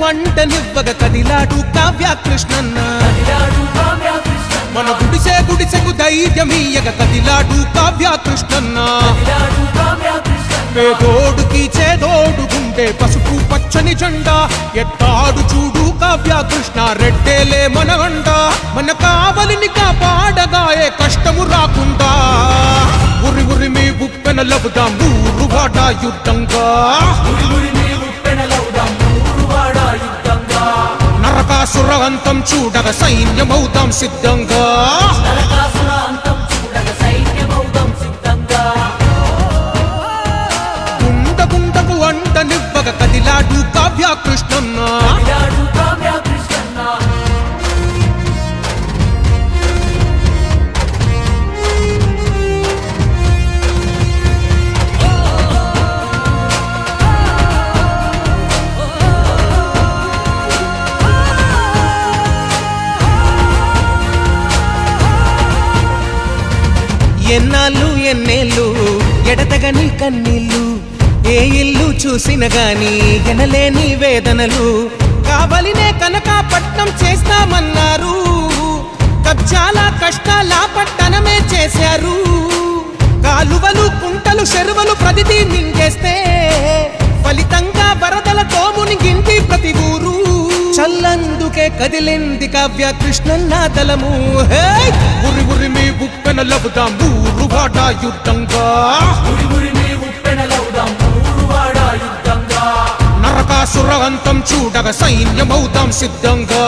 వంటనివ్వగ కదిలాడు కావ్యకృష్ణన్న మన గుడిసెకు ధైర్యమీయగ కదిలాడు కావ్యకృష్ణన్న పేదోడుకి చేదోడు గుండె పసుపు పచ్చని జెండా ఎత్తాడు చూడు కావ్యకృష్ణ రెడ్డేలే మన గండ మన కావలిని కాపాడగా ఏ కష్టము రాకుండా ఉరి ఉరి మీ ఉప్పెనలవుదాం ఊరువాడ యుద్ధంగా నరకాసురవంతం చూడగ సైన్యమవుదాం సిద్ధంగా గుండకు వంటనివ్వగ కదిలాడు కావ్యకృష్ణన్న ఎన్నాళ్ళు ఎన్నేళ్ళు ఎడతగని కన్నీళ్ళు ఏ ఇల్లు చూసిన గాని ఎనలేని వేదనలు కావలినే కనకాపట్నం చేస్తామన్నారు కబ్జాల కష్టాల పట్టణమే చేశారు కాలువలు కుంటలు చెరువులు ప్రతిదీ మింగేస్తే ఫలితంగా వరదలతో మునిగింది ప్రతి ఊరు చల్లందుకే కదిలింది కావ్యకృష్ణన్న దళము ఉరి ఉరి మీ ఉప్పెనలవుదాం ఊరువాడ యుద్ధంగా నరకాసురవంతం చూడగ సైన్యమవుదాం సిద్ధంగా